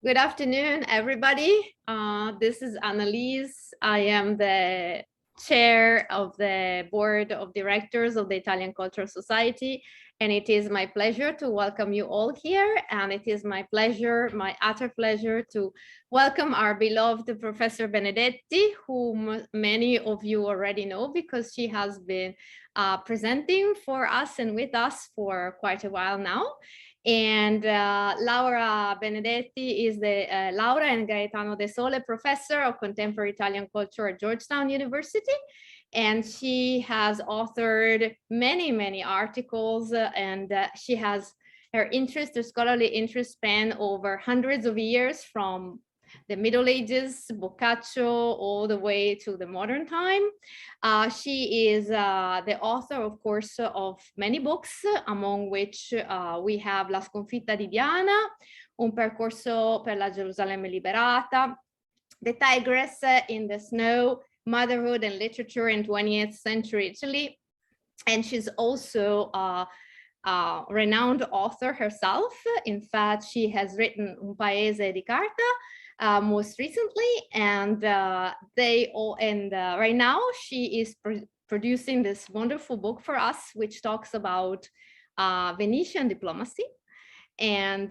Good afternoon, everybody. This is Annalise. I am the chair of the board of directors of the Italian Cultural Society, and it is my pleasure to welcome you all here. And it is my pleasure, my utter pleasure, to welcome our beloved Professor Benedetti, whom many of you already know because she has been presenting for us and with us for quite a while now. And Laura Benedetti is the Laura and Gaetano De Sole Professor of Contemporary Italian Culture at Georgetown University. And she has authored many, many articles, and she has her interest, her scholarly interest span over hundreds of years, from the Middle Ages, Boccaccio, all the way to the modern time. She is the author, of course, of many books, among which we have La sconfitta di Diana, Un percorso per la Gerusalemme liberata, The Tigress in the Snow, Motherhood and Literature in 20th Century Italy. And she's also a renowned author herself. In fact, she has written Un Paese di Carta most recently, and right now she is producing this wonderful book for us, which talks about Venetian diplomacy. And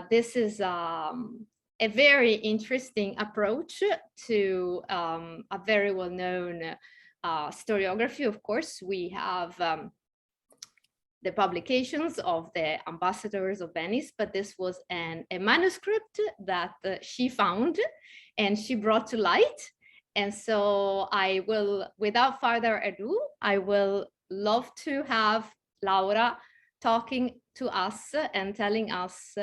this is a very interesting approach to a very well-known historiography. Of course, we have the publications of the ambassadors of Venice, but this was a manuscript that she found and she brought to light. And so I will, without further ado, I will love to have Laura talking to us and telling us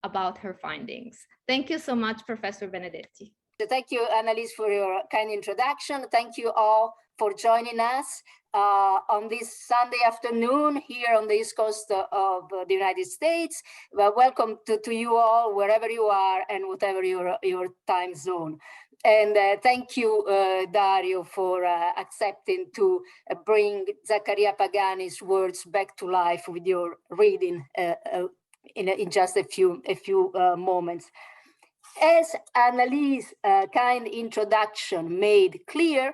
about her findings. Thank you so much, Professor Benedetti. Thank you, Annalise, for your kind introduction. Thank you all for joining us on this Sunday afternoon here on the East Coast of the United States. Well, welcome to you all, wherever you are and whatever your time zone. And thank you, Dario, for accepting to bring Zaccaria Pagani's words back to life with your reading in just a few moments. As Annalise's kind introduction made clear,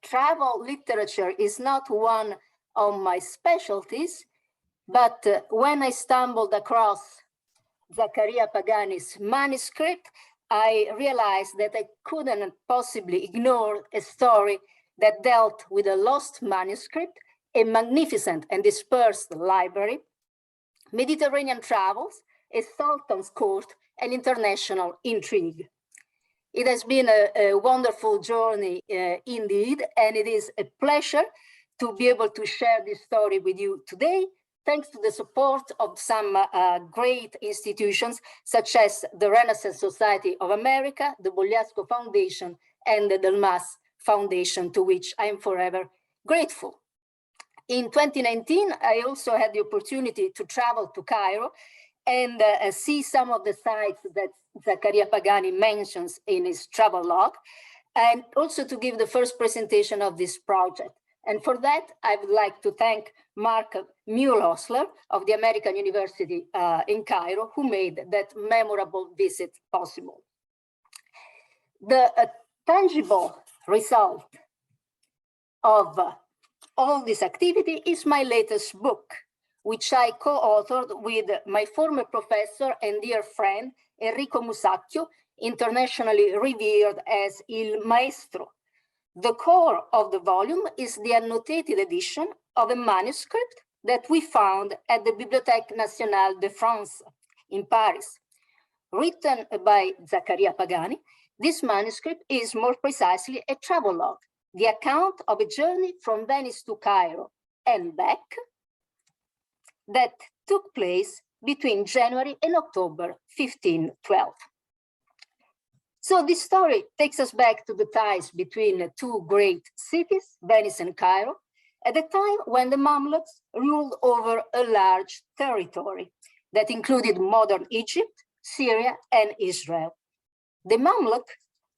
travel literature is not one of my specialties, but when I stumbled across Zaccaria Pagani's manuscript, I realized that I couldn't possibly ignore a story that dealt with a lost manuscript, a magnificent and dispersed library, Mediterranean travels, a sultan's court, and international intrigue. It has been a wonderful journey indeed, and it is a pleasure to be able to share this story with you today, thanks to the support of some great institutions, such as the Renaissance Society of America, the Bogliasco Foundation, and the Delmas Foundation, to which I am forever grateful. In 2019, I also had the opportunity to travel to Cairo and see some of the sites that Zaccaria Pagani mentions in his travel log, and also to give the first presentation of this project. And for that, I would like to thank Mark Muehlosler of the American University in Cairo, who made that memorable visit possible. The tangible result of all this activity is my latest book, which I co-authored with my former professor and dear friend, Enrico Musacchio, internationally revered as Il Maestro. The core of the volume is the annotated edition of a manuscript that we found at the Bibliothèque Nationale de France in Paris. Written by Zaccaria Pagani, this manuscript is more precisely a travelogue, the account of a journey from Venice to Cairo and back that took place between January and October 1512. So this story takes us back to the ties between two great cities, Venice and Cairo, at a time when the Mamluks ruled over a large territory that included modern Egypt, Syria, and Israel. The Mamluk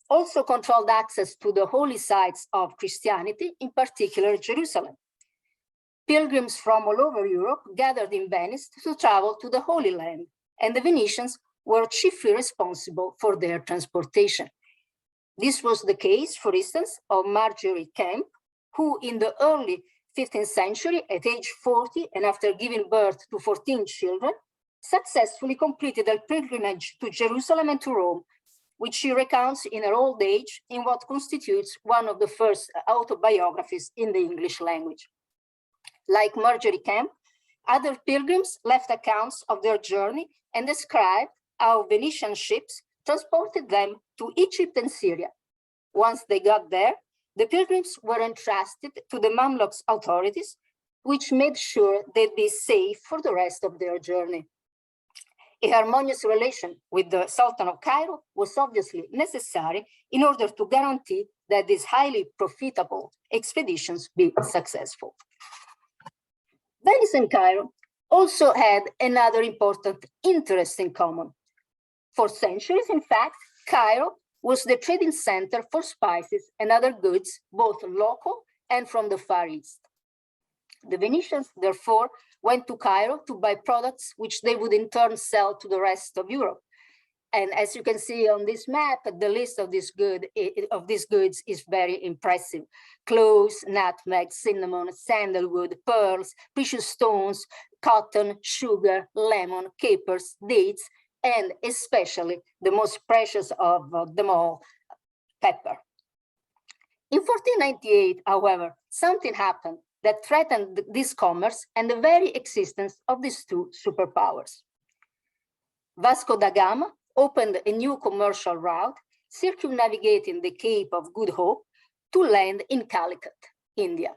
also controlled access to the holy sites of Christianity, in particular Jerusalem. Pilgrims from all over Europe gathered in Venice to travel to the Holy Land, and the Venetians were chiefly responsible for their transportation. This was the case, for instance, of Marjorie Kemp, who in the early 15th century, at age 40 and after giving birth to 14 children, successfully completed a pilgrimage to Jerusalem and to Rome, which she recounts in her old age in what constitutes one of the first autobiographies in the English language. Like Marjorie Kemp, other pilgrims left accounts of their journey and described how Venetian ships transported them to Egypt and Syria. Once they got there, the pilgrims were entrusted to the Mamluks authorities, which made sure they'd be safe for the rest of their journey. A harmonious relation with the Sultan of Cairo was obviously necessary in order to guarantee that these highly profitable expeditions be successful. Venice and Cairo also had another important interest in common. For centuries, in fact, Cairo was the trading center for spices and other goods, both local and from the Far East. The Venetians, therefore, went to Cairo to buy products which they would in turn sell to the rest of Europe. And as you can see on this map, the list of these goods is very impressive. Cloves, nutmeg, cinnamon, sandalwood, pearls, precious stones, cotton, sugar, lemon, capers, dates, and especially the most precious of them all, pepper. In 1498, however, something happened that threatened this commerce and the very existence of these two superpowers. Vasco da Gama opened a new commercial route, circumnavigating the Cape of Good Hope to land in Calicut, India.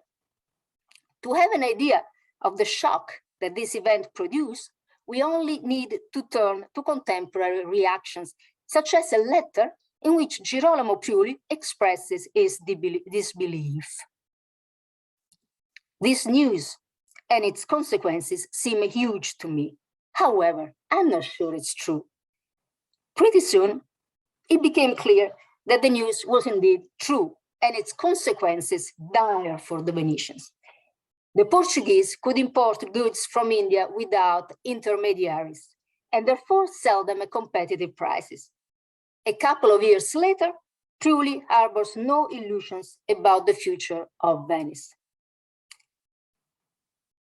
To have an idea of the shock that this event produced, we only need to turn to contemporary reactions, such as a letter in which Girolamo Priuli expresses his disbelief. This news and its consequences seem huge to me. However, I'm not sure it's true. Pretty soon, it became clear that the news was indeed true and its consequences dire for the Venetians. The Portuguese could import goods from India without intermediaries and therefore sell them at competitive prices. A couple of years later, Priuli harbors no illusions about the future of Venice.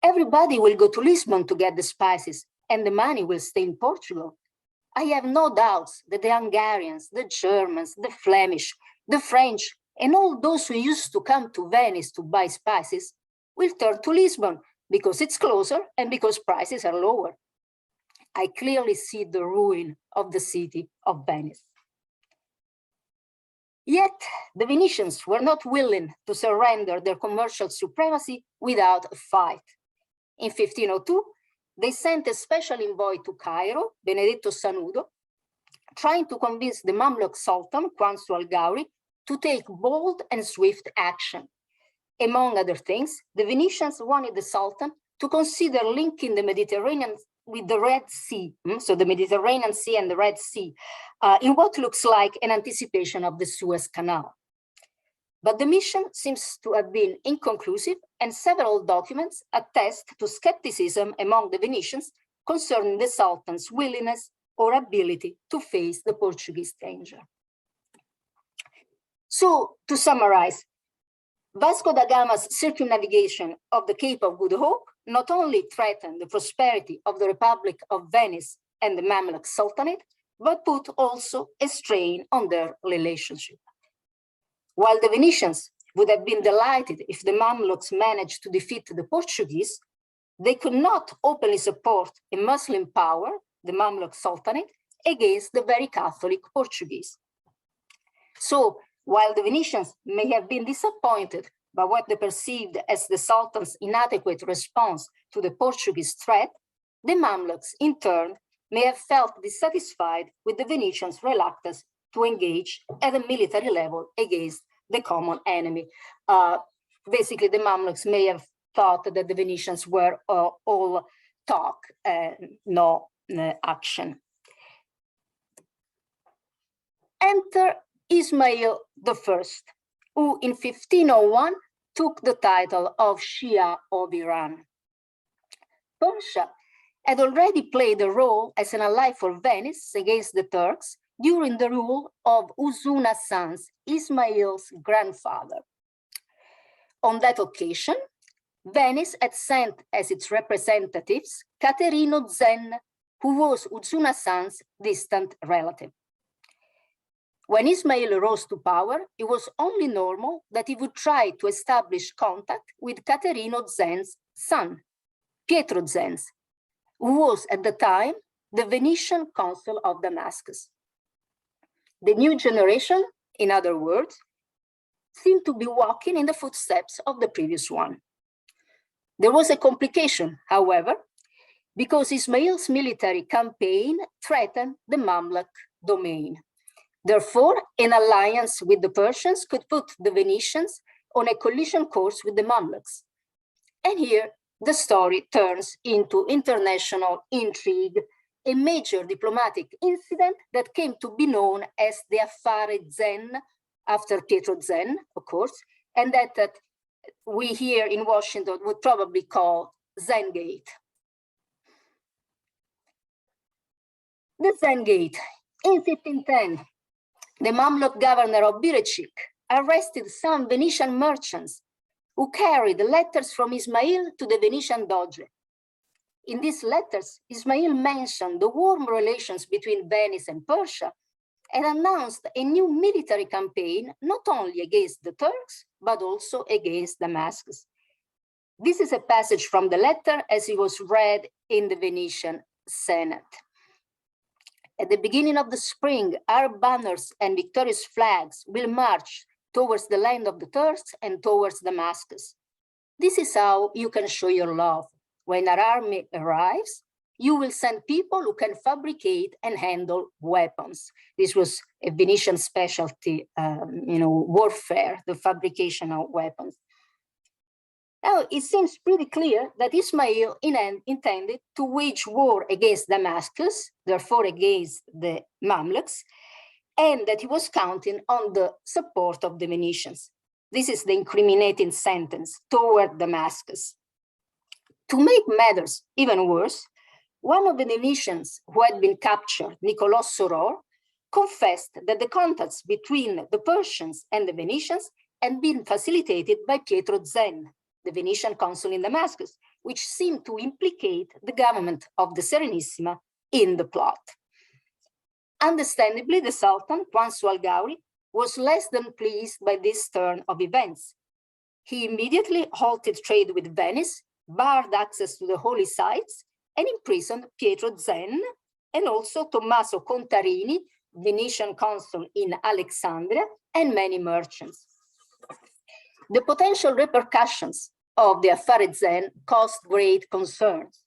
Everybody will go to Lisbon to get the spices and the money will stay in Portugal. I have no doubts that the Hungarians, the Germans, the Flemish, the French, and all those who used to come to Venice to buy spices will turn to Lisbon because it's closer and because prices are lower. I clearly see the ruin of the city of Venice. Yet the Venetians were not willing to surrender their commercial supremacy without a fight. In 1502, they sent a special envoy to Cairo, Benedetto Sanudo, trying to convince the Mamluk Sultan, Quansu al-Ghauri, to take bold and swift action. Among other things, the Venetians wanted the Sultan to consider linking the Mediterranean with the Red Sea, so the Mediterranean Sea and the Red Sea, in what looks like an anticipation of the Suez Canal. But the mission seems to have been inconclusive, and several documents attest to skepticism among the Venetians concerning the Sultan's willingness or ability to face the Portuguese danger. So, to summarize, Vasco da Gama's circumnavigation of the Cape of Good Hope not only threatened the prosperity of the Republic of Venice and the Mamluk Sultanate, but put also a strain on their relationship. While the Venetians would have been delighted if the Mamluks managed to defeat the Portuguese, they could not openly support a Muslim power, the Mamluk Sultanate, against the very Catholic Portuguese. So, while the Venetians may have been disappointed by what they perceived as the Sultan's inadequate response to the Portuguese threat, the Mamluks, in turn, may have felt dissatisfied with the Venetians' reluctance to engage at a military level against the common enemy. Basically, the Mamluks may have thought that the Venetians were all talk and no action. Enter Ismail I, who in 1501 took the title of Shah of Iran. Persia had already played a role as an ally for Venice against the Turks during the rule of Uzun Hasan's, Ismail's grandfather. On that occasion, Venice had sent as its representatives Caterino Zen, who was Uzun Hasan's distant relative. When Ismail rose to power, it was only normal that he would try to establish contact with Caterino Zen's son, Pietro Zen, who was at the time the Venetian consul of Damascus. The new generation, in other words, seemed to be walking in the footsteps of the previous one. There was a complication, however, because Ismail's military campaign threatened the Mamluk domain. Therefore, an alliance with the Persians could put the Venetians on a collision course with the Mamluks. And here, the story turns into international intrigue, a major diplomatic incident that came to be known as the Affare Zen, after Pietro Zen, of course, and that we here in Washington would probably call Zengate. The Zengate. In 1510, the Mamluk governor of Birechik arrested some Venetian merchants who carried letters from Ismail to the Venetian Doge. In these letters, Ismail mentioned the warm relations between Venice and Persia and announced a new military campaign, not only against the Turks, but also against Damascus. This is a passage from the letter as it was read in the Venetian Senate. At the beginning of the spring, our banners and victorious flags will march towards the land of the Turks and towards Damascus. This is how you can show your love. When our army arrives, you will send people who can fabricate and handle weapons. This was a Venetian specialty, warfare, the fabrication of weapons. Now, it seems pretty clear that Ismail intended to wage war against Damascus, therefore against the Mamluks, and that he was counting on the support of the Venetians. This is the incriminating sentence toward Damascus. To make matters even worse, one of the Venetians who had been captured, Nicolas Soror, confessed that the contacts between the Persians and the Venetians had been facilitated by Pietro Zen, the Venetian consul in Damascus, which seemed to implicate the government of the Serenissima in the plot. Understandably, the Sultan, Juan Sualgauri, was less than pleased by this turn of events. He immediately halted trade with Venice, barred access to the holy sites, and imprisoned Pietro Zen and also Tommaso Contarini, Venetian consul in Alexandria, and many merchants. The potential repercussions of the Affare Zen caused great concerns.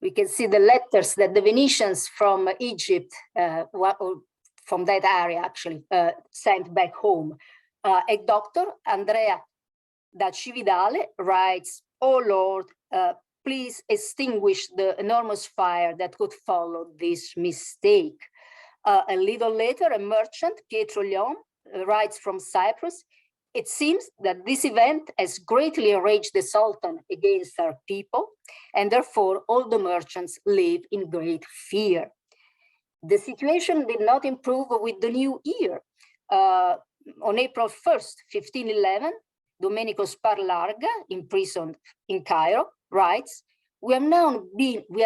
We can see the letters that the Venetians from Egypt, from that area actually, sent back home. A doctor, Andrea da Cividale, writes, "Oh Lord, please extinguish the enormous fire that could follow this mistake." A little later, a merchant, Pietro Leon, writes from Cyprus, "It seems that this event has greatly enraged the Sultan against our people, and therefore all the merchants live in great fear." The situation did not improve with the new year. On April 1st, 1511, Domenico Sparlarga, imprisoned in Cairo, writes, we have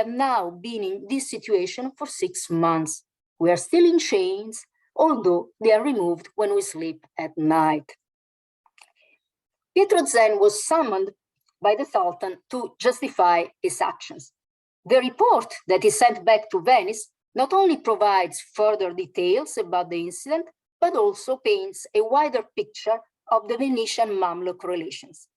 now been in this situation for 6 months. We are still in chains, although they are removed when we sleep at night." Pietro Zen was summoned by the Sultan to justify his actions. The report that he sent back to Venice not only provides further details about the incident, but also paints a wider picture of the Venetian-Mamluk relations.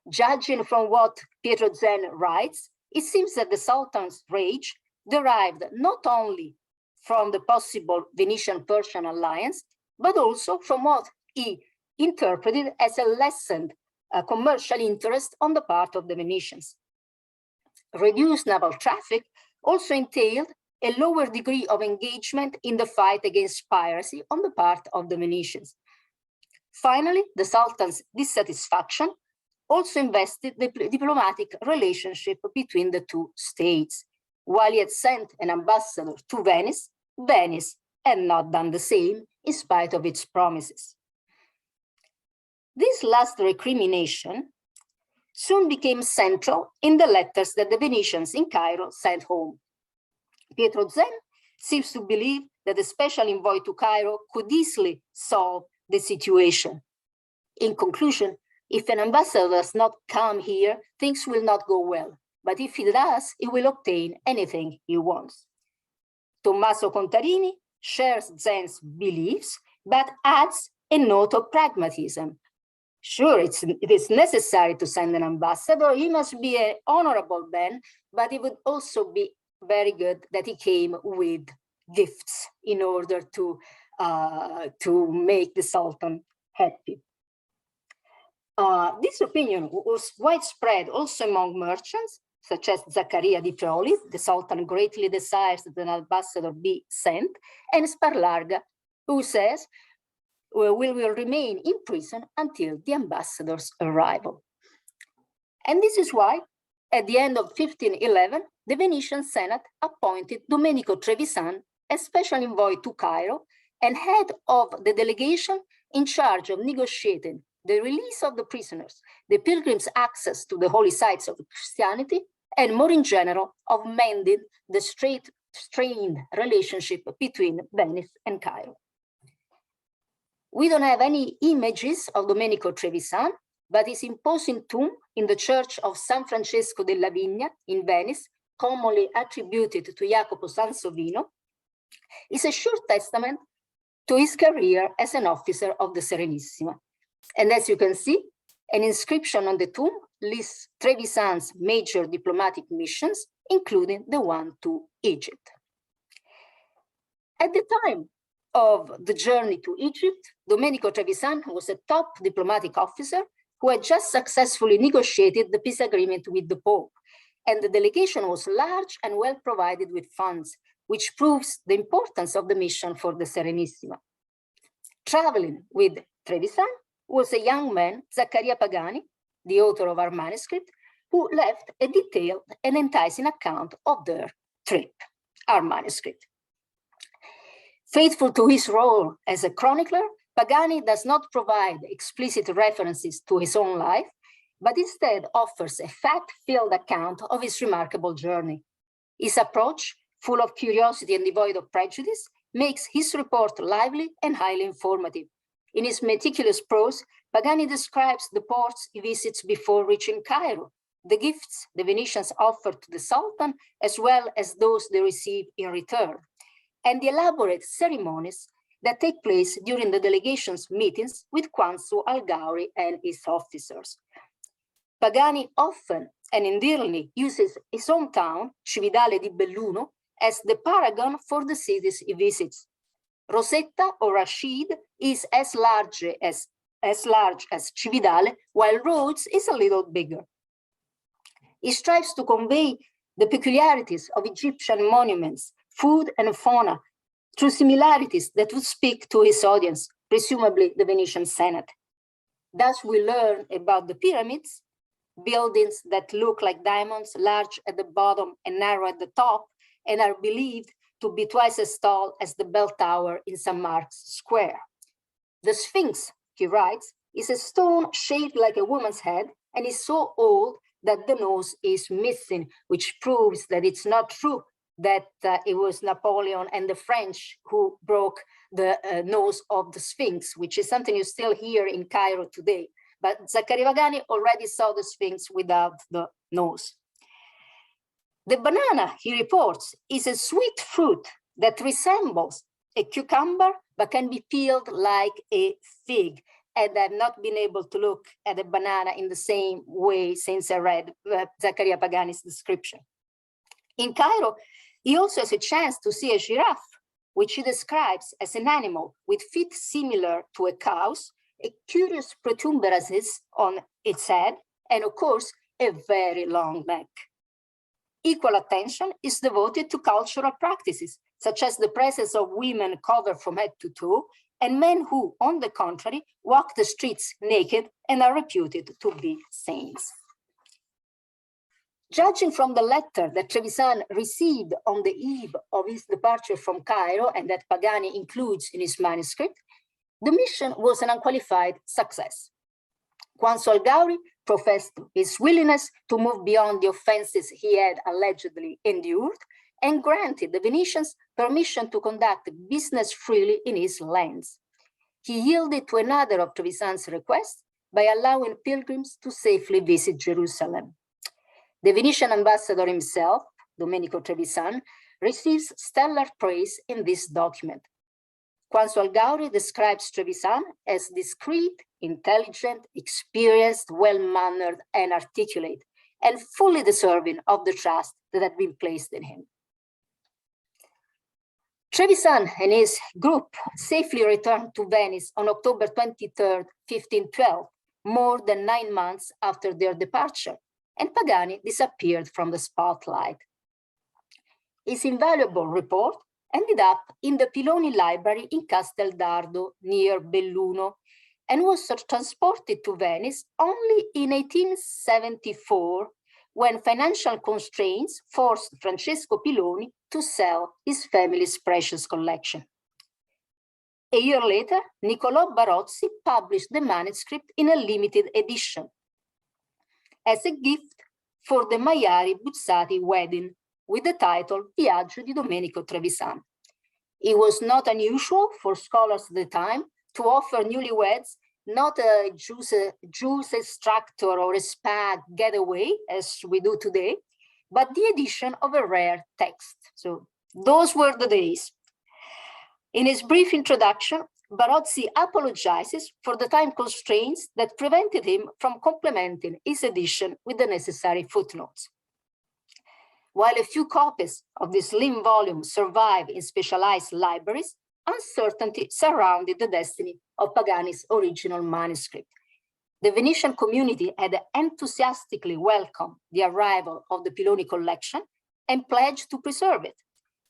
Judging from what Pietro Zen writes, it seems that the Sultan's rage derived not only from the possible Venetian-Persian alliance, but also from what he interpreted as a lessened commercial interest on the part of the Venetians. Reduced naval traffic also entailed a lower degree of engagement in the fight against piracy on the part of the Venetians. Finally, the Sultan's dissatisfaction also invested the diplomatic relationship between the two states. While he had sent an ambassador to Venice, Venice had not done the same in spite of its promises. This last recrimination soon became central in the letters that the Venetians in Cairo sent home. Pietro Zen seems to believe that the special envoy to Cairo could easily solve the situation. In conclusion, if an ambassador does not come here, things will not go well. But if he does, he will obtain anything he wants. Tommaso Contarini shares Zen's beliefs, but adds a note of pragmatism. Sure, it is necessary to send an ambassador. He must be an honorable man, but it would also be very good that he came with gifts in order to make the Sultan happy. This opinion was widespread also among merchants, such as Zaccaria di Prioli. The Sultan greatly desires that an ambassador be sent, and Sparlarga, who says, we will remain in prison until the ambassador's arrival. And this is why, at the end of 1511, the Venetian Senate appointed Domenico Trevisan as special envoy to Cairo and head of the delegation in charge of negotiating the release of the prisoners, the pilgrims' access to the holy sites of Christianity, and more in general, of mending the strained relationship between Venice and Cairo. We don't have any images of Domenico Trevisan, but his imposing tomb in the church of San Francesco della Vigna in Venice, commonly attributed to Jacopo Sansovino, is a sure testament to his career as an officer of the Serenissima. And as you can see, an inscription on the tomb lists Trevisan's major diplomatic missions, including the one to Egypt. At the time of the journey to Egypt, Domenico Trevisan was a top diplomatic officer who had just successfully negotiated the peace agreement with the Pope, and the delegation was large and well provided with funds, which proves the importance of the mission for the Serenissima. Traveling with Trevisan was a young man, Zaccaria Pagani, the author of our manuscript, who left a detailed and enticing account of their trip, our manuscript. Faithful to his role as a chronicler, Pagani does not provide explicit references to his own life, but instead offers a fact-filled account of his remarkable journey. His approach, full of curiosity and devoid of prejudice, makes his report lively and highly informative. In his meticulous prose, Pagani describes the ports he visits before reaching Cairo, the gifts the Venetians offered to the Sultan, as well as those they receive in return, and the elaborate ceremonies that take place during the delegation's meetings with Quanso Al-Gauri and his officers. Pagani often and endearingly uses his hometown, Cividale di Belluno, as the paragon for the cities he visits. Rosetta or Rashid is as large as Cividale, while Rhodes is a little bigger. He strives to convey the peculiarities of Egyptian monuments, food and fauna, through similarities that would speak to his audience, presumably the Venetian Senate. Thus, we learn about the pyramids, buildings that look like diamonds, large at the bottom and narrow at the top, and are believed to be twice as tall as the bell tower in St. Mark's Square. The Sphinx, he writes, is a stone shaped like a woman's head and is so old that the nose is missing, which proves that it's not true that it was Napoleon and the French who broke the nose of the Sphinx, which is something you still hear in Cairo today. But Zaccaria Pagani already saw the Sphinx without the nose. The banana, he reports, is a sweet fruit that resembles a cucumber, but can be peeled like a fig. And I've not been able to look at a banana in the same way since I read Zaccaria Pagani's description. In Cairo, he also has a chance to see a giraffe, which he describes as an animal with feet similar to a cow's, a curious protuberances on its head, and of course, a very long neck. Equal attention is devoted to cultural practices, such as the presence of women covered from head to toe, and men who, on the contrary, walk the streets naked and are reputed to be saints. Judging from the letter that Trevisan received on the eve of his departure from Cairo and that Pagani includes in his manuscript, the mission was an unqualified success. Consul Gauri professed his willingness to move beyond the offenses he had allegedly endured and granted the Venetians permission to conduct business freely in his lands. He yielded to another of Trevisan's requests by allowing pilgrims to safely visit Jerusalem. The Venetian ambassador himself, Domenico Trevisan, receives stellar praise in this document. Consul Gauri describes Trevisan as discreet, intelligent, experienced, well-mannered, and articulate, and fully deserving of the trust that had been placed in him. Trevisan and his group safely returned to Venice on October 23rd, 1512, more than 9 months after their departure, and Pagani disappeared from the spotlight. His invaluable report ended up in the Piloni Library in Casteldardo, near Belluno, and was transported to Venice only in 1874, when financial constraints forced Francesco Piloni to sell his family's precious collection. A year later, Niccolò Barozzi published the manuscript in a limited edition as a gift for the Maiari Buzzati wedding, with the title Viaggio di Domenico Trevisan. It was not unusual for scholars at the time to offer newlyweds not a juice extractor or a spa getaway, as we do today, but the edition of a rare text. So those were the days. In his brief introduction, Barozzi apologizes for the time constraints that prevented him from complementing his edition with the necessary footnotes. While a few copies of this slim volume survive in specialized libraries, uncertainty surrounded the destiny of Pagani's original manuscript. The Venetian community had enthusiastically welcomed the arrival of the Piloni collection and pledged to preserve it.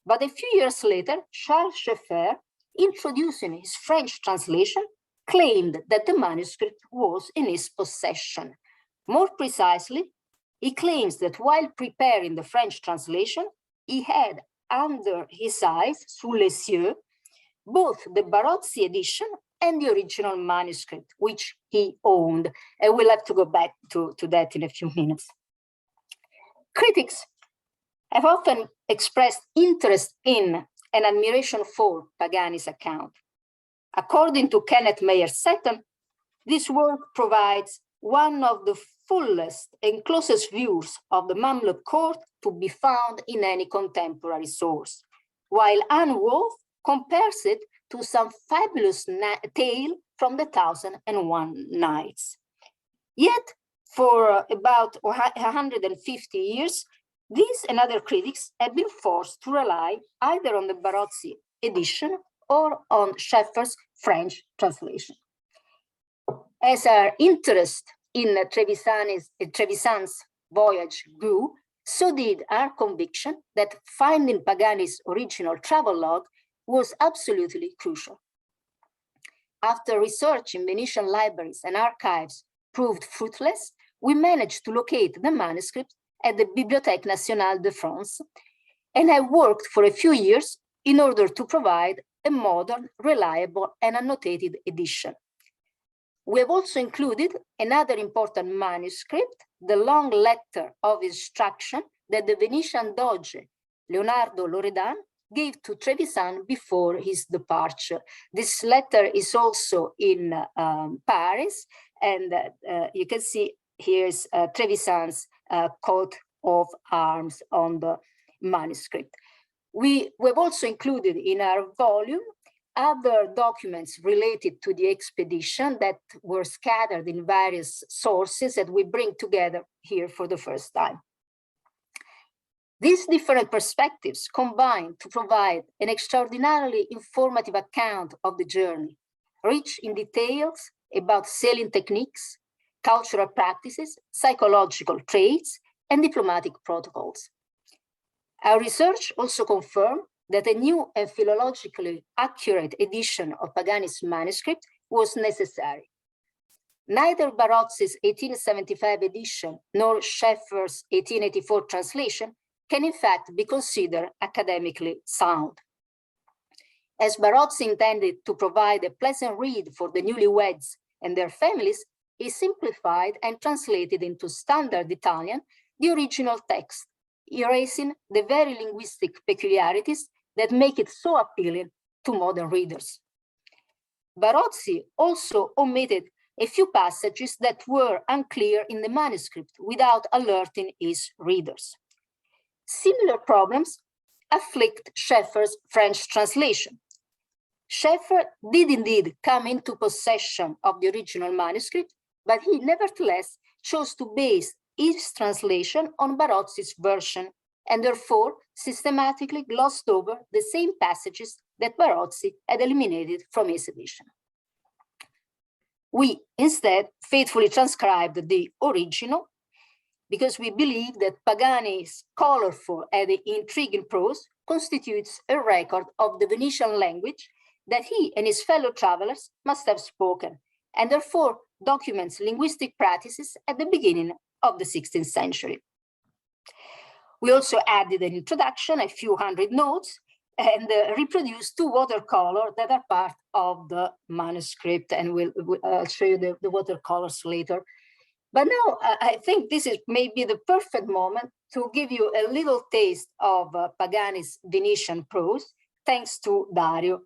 But a few years later, Charles Scheffer, introducing his French translation, claimed that the manuscript was in his possession. More precisely, he claims that while preparing the French translation, he had under his eyes, sous les yeux, both the Barozzi edition and the original manuscript, which he owned. And we'll have to go back to that in a few minutes. Critics have often expressed interest in and admiration for Pagani's account. According to Kenneth Mayer-Seton, this work provides one of the fullest and closest views of the Mamluk court to be found in any contemporary source, while Anne Wolfe compares it to some fabulous tale from the 1001 Nights. Yet, for about 150 years, these and other critics have been forced to rely either on the Barozzi edition or on Scheffer's French translation. As our interest in Trevisan's voyage grew, so did our conviction that finding Pagani's original travelogue was absolutely crucial. After research in Venetian libraries and archives proved fruitless, we managed to locate the manuscript at the Bibliothèque Nationale de France, and I worked for a few years in order to provide a modern, reliable, and annotated edition. We have also included another important manuscript, the long letter of instruction that the Venetian Doge, Leonardo Loredan, gave to Trevisan before his departure. This letter is also in Paris, and you can see here's Trevisan's coat of arms on the manuscript. We've also included in our volume other documents related to the expedition that were scattered in various sources that we bring together here for the first time. These different perspectives combine to provide an extraordinarily informative account of the journey, rich in details about sailing techniques, cultural practices, psychological traits, and diplomatic protocols. Our research also confirmed that a new and philologically accurate edition of Pagani's manuscript was necessary. Neither Barozzi's 1875 edition nor Schaeffer's 1884 translation can in fact be considered academically sound. As Barozzi intended to provide a pleasant read for the newlyweds and their families, he simplified and translated into standard Italian the original text, erasing the very linguistic peculiarities that make it so appealing to modern readers. Barozzi also omitted a few passages that were unclear in the manuscript without alerting his readers. Similar problems afflict Schaeffer's French translation. Schaeffer did indeed come into possession of the original manuscript, but he nevertheless chose to base his translation on Barozzi's version and therefore systematically glossed over the same passages that Barozzi had eliminated from his edition. We instead faithfully transcribed the original because we believe that Pagani's colorful and intriguing prose constitutes a record of the Venetian language that he and his fellow travelers must have spoken, and therefore documents linguistic practices at the beginning of the 16th century. We also added an introduction, a few hundred notes, and reproduced two watercolors that are part of the manuscript, and I'll show you the watercolors later. But now I think this is maybe the perfect moment to give you a little taste of Pagani's Venetian prose, thanks to Dario.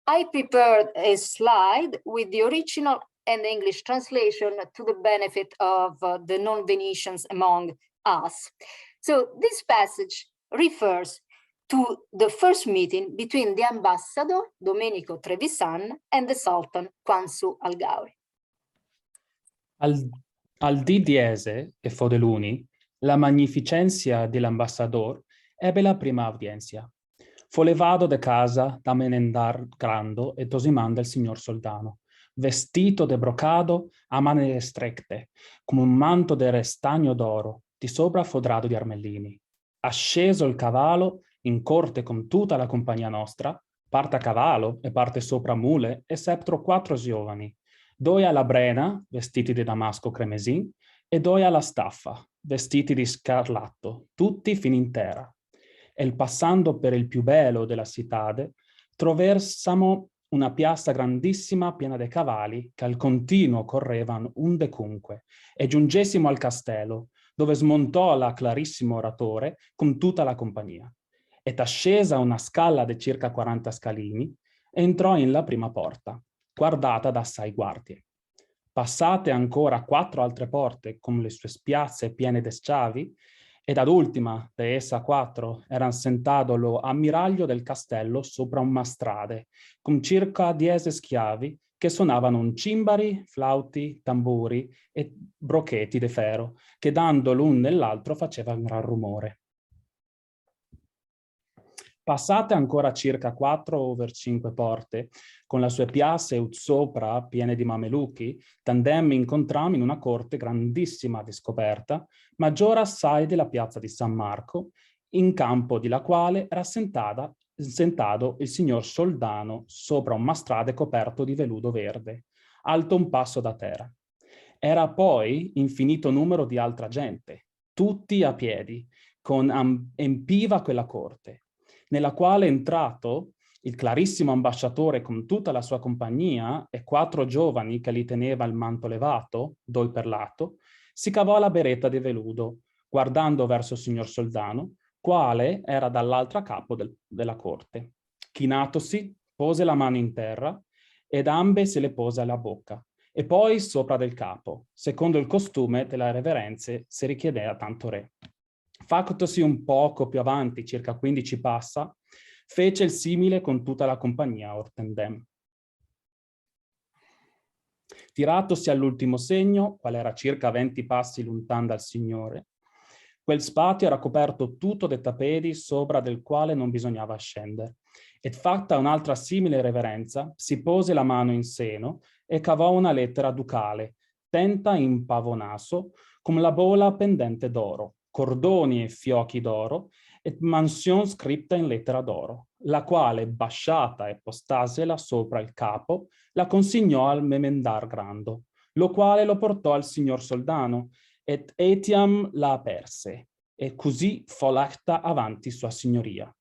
I prepared a slide with the original and English translation to the benefit of the non-Venetians among us. So this passage refers to the first meeting between the ambassador, Domenico Trevisan, and the Sultan, Quansu Algauri. Al dì diese e fo de luni, la magnificencia dell'ambassador ebbe la prima audiencia. Fo levado de casa da menendar grando e tosimanda il signor soldano, vestito de brocado a maniere strecte, come un manto de restagno d'oro, di sopra fodrato di armellini. Asceso il cavallo, in corte con tutta la compagnia nostra, parte a cavallo e parte sopra mule, eccetto 4 giovani, 2 alla brena, vestiti di damasco cremesin, e 2 alla staffa, vestiti di scarlatto, tutti fin in terra. E passando per il più bello della cittade, troversamo una piazza grandissima piena di cavalli che al continuo correvano un decunque, e giungessimo al castello, dove smontò la clarissimo oratore con tutta la compagnia. Ed ascesa una scala di circa 40 scalini, entrò in la prima porta, guardata da 6 guardie. Passate ancora 4 altre porte con le sue spiazze piene di schiavi, ed ad ultima de essa 4 eran sentato lo ammiraglio del castello sopra un mastrade, con circa 10 schiavi che suonavano cimbari, flauti, tamburi e brocchetti de ferro, che dando l'un nell'altro facevano gran rumore. Passate ancora circa 4 over 5 porte, con le sue piazze sopra piene di mameluchi, tandem incontrammo in una corte grandissima di scoperta, maggiore assai della piazza di San Marco, in campo di la quale era sentato il signor soldano sopra un mastrade coperto di veludo verde, alto un passo da terra. Era poi infinito numero di altra gente, tutti a piedi, empiva quella corte, nella quale entrato il clarissimo ambasciatore con tutta la sua compagnia e 4 giovani che li teneva il manto levato, 2 per lato, si cavò la beretta di veludo, guardando verso il signor soldano, quale era dall'altra capo della corte. Chinatosi, pose la mano in terra ed ambe se le pose alla bocca, e poi sopra del capo, secondo il costume delle reverenze se richiedeva tanto re. Fattosi un poco più avanti, circa 15 passa, fece il simile con tutta la compagnia ortendem. Tiratosi all'ultimo segno, qual era circa 20 passi lontan dal signore, quel spazio era coperto tutto de tappeti sopra del quale non bisognava scendere. Ed fatta un'altra simile reverenza, si pose la mano in seno e cavò una lettera ducale, tenta in pavonaso, come la bola pendente d'oro, cordoni e fiocchi d'oro, e mansion scritta in lettera d'oro, la quale, basciata e postasela sopra il capo, la consegnò al memendar grando, lo quale lo portò al signor soldano, et etiam la aperse, e così fo lacta avanti sua signoria,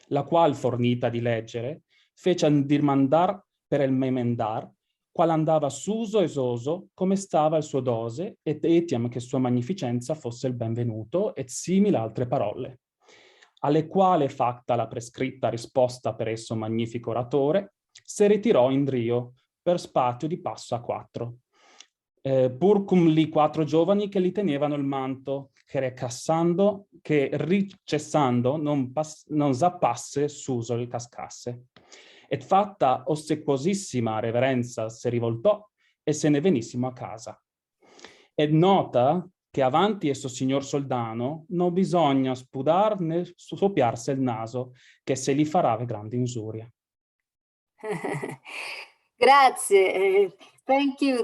la qual, fornita di leggere, fece dimandar per il memendar, qual andava suso e soso, come stava il suo dose, et etiam che sua magnificenza fosse il benvenuto, et simili altre parole, alle quale, fatta la prescritta risposta per esso magnifico oratore, se ritirò in Rio per spazio di passo a 4. Pur cum li 4 giovani che li tenevano il manto, che ricessando non zappasse suso il cascasse. Et fatta ossequosissima reverenza se rivoltò e se ne venissimo a casa. Ed nota che avanti esso signor soldano non bisogna spudar né soffiarse il naso, che se li farà grande insuria. Grazie. Thank you,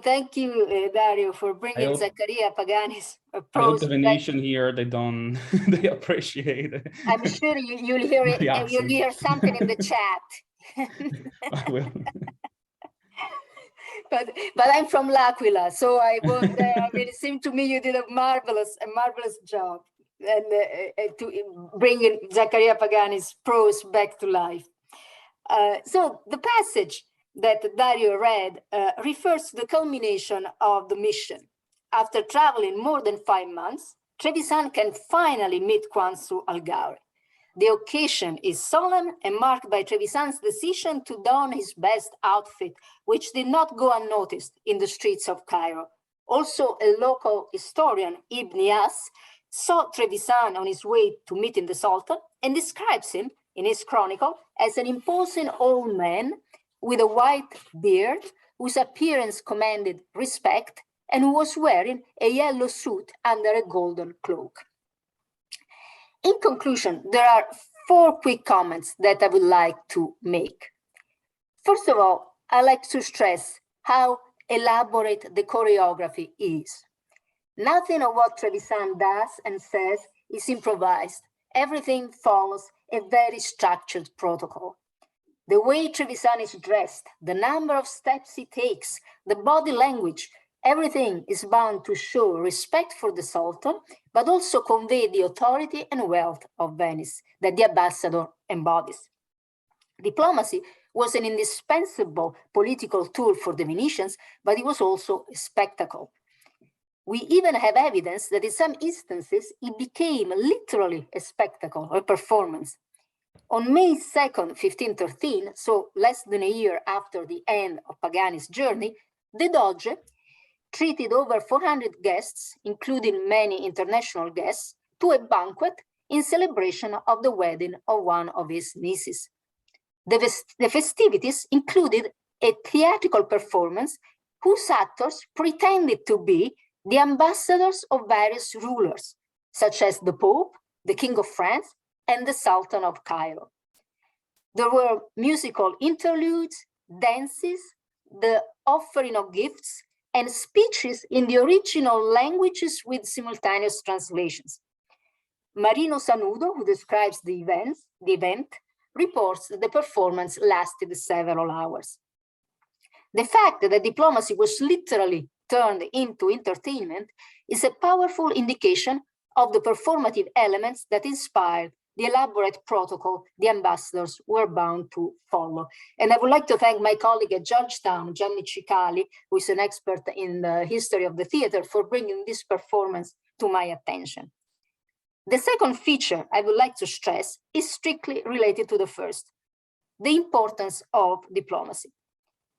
Dario, for bringing hope- Zaccaria Pagani's I hope prose. the Venetian here, they don't, they appreciate it. I'm sure you'll hear it. The You'll accent. hear something in the chat. I will. But I'm from L'Aquila, so I won't. I mean, it seemed to me you did a marvelous job, and to bringing Zaccaria Pagani's prose back to life. So the passage that Dario read refers to the culmination of the mission. After traveling more than 5 months, Trevisan can finally meet Quansu Algauri. The occasion is solemn and marked by Trevisan's decision to don his best outfit, which did not go unnoticed in the streets of Cairo. Also, a local historian, Ibn Yas, saw Trevisan on his way to meeting the Sultan and describes him in his chronicle as an imposing old man with a white beard, whose appearance commanded respect, and who was wearing a yellow suit under a golden cloak. In conclusion, there are 4 quick comments that I would like to make. First of all, I like to stress how elaborate the choreography is. Nothing of what Trevisan does and says is improvised. Everything follows a very structured protocol. The way Trevisan is dressed, the number of steps he takes, the body language, everything is bound to show respect for the Sultan, but also convey the authority and wealth of Venice that the ambassador embodies. Diplomacy was an indispensable political tool for the Venetians, but it was also a spectacle. We even have evidence that in some instances, it became literally a spectacle or performance. On May 2nd, 1513, so less than a year after the end of Pagani's journey, the Doge treated over 400 guests, including many international guests, to a banquet in celebration of the wedding of one of his nieces. The festivities included a theatrical performance whose actors pretended to be the ambassadors of various rulers, such as the Pope, the King of France, and the Sultan of Cairo. There were musical interludes, dances, the offering of gifts, and speeches in the original languages with simultaneous translations. Marino Sanudo, who describes the event, reports that the performance lasted several hours. The fact that diplomacy was literally turned into entertainment is a powerful indication of the performative elements that inspired the elaborate protocol the ambassadors were bound to follow. And I would like to thank my colleague at Georgetown, Gianni Cicali, who is an expert in the history of the theater, for bringing this performance to my attention. The second feature I would like to stress is strictly related to the first, the importance of diplomacy.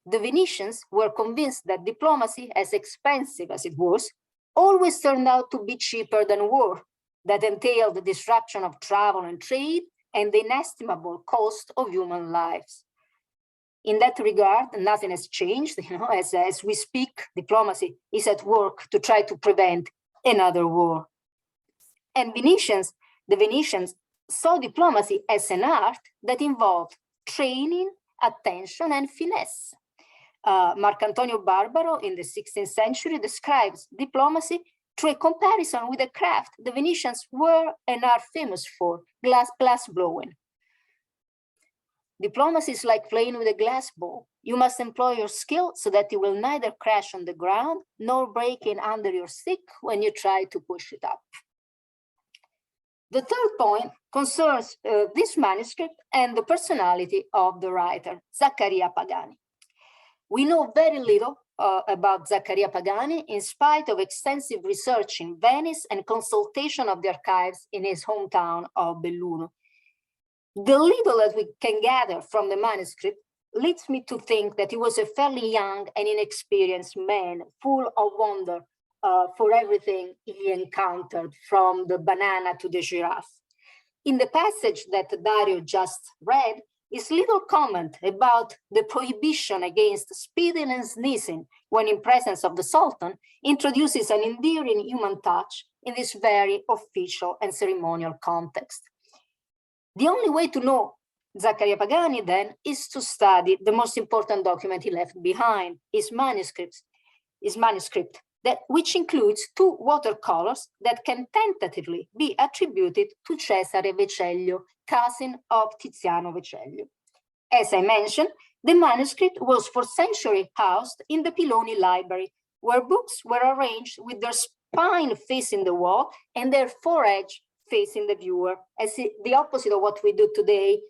The Venetians were convinced that diplomacy, as expensive as it was, always turned out to be cheaper than war, that entailed the disruption of travel and trade and the inestimable cost of human lives. In that regard, nothing has changed. As we speak, diplomacy is at work to try to prevent another war. And the Venetians saw diplomacy as an art that involved training, attention, and finesse. Marcantonio Barbaro in the 16th century describes diplomacy through a comparison with a craft the Venetians were and are famous for, glass blowing. Diplomacy is like playing with a glass ball. You must employ your skill so that it will neither crash on the ground nor break in under your stick when you try to push it up. The third point concerns this manuscript and the personality of the writer, Zaccaria Pagani. We know very little about Zaccaria Pagani in spite of extensive research in Venice and consultation of the archives in his hometown of Belluno. The little that we can gather from the manuscript leads me to think that he was a fairly young and inexperienced man, full of wonder for everything he encountered, from the banana to the giraffe. In the passage that Dario just read is little comment about the prohibition against spitting and sneezing when in presence of the Sultan introduces an endearing human touch in this very official and ceremonial context. The only way to know Zaccaria Pagani then is to study the most important document he left behind, his manuscript, which includes 2 watercolors that can tentatively be attributed to Cesare Vecellio, cousin of Tiziano Vecellio. As I mentioned, the manuscript was for centuries housed in the Piloni Library, where books were arranged with their spine facing the wall and their foredge facing the viewer, as the opposite of what we do today,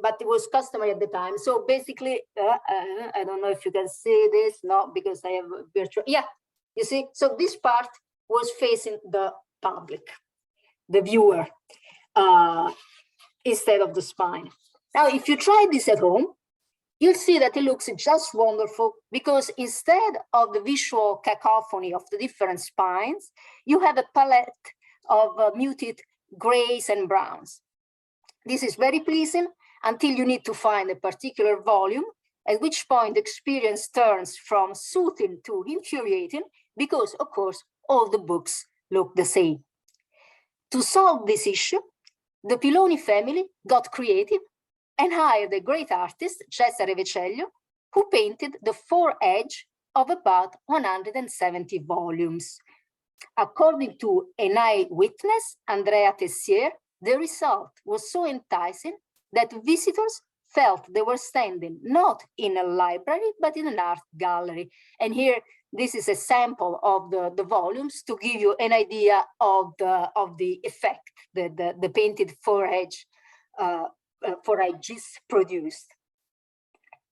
but it was customary at the time. So basically, I don't know if you can see this, no, because I have virtual, yeah, you see, so this part was facing the public, the viewer, instead of the spine. Now, if you try this at home, you'll see that it looks just wonderful, because instead of the visual cacophony of the different spines, you have a palette of muted grays and browns. This is very pleasing until you need to find a particular volume, at which point experience turns from soothing to infuriating, because of course, all the books look the same. To solve this issue, the Piloni family got creative and hired a great artist, Cesare Vecellio, who painted the foredge of about 170 volumes. According to an eyewitness, Andrea Tessier, the result was so enticing that visitors felt they were standing not in a library, but in an art gallery. And here, this is a sample of the volumes to give you an idea of the effect that the painted foredges produced.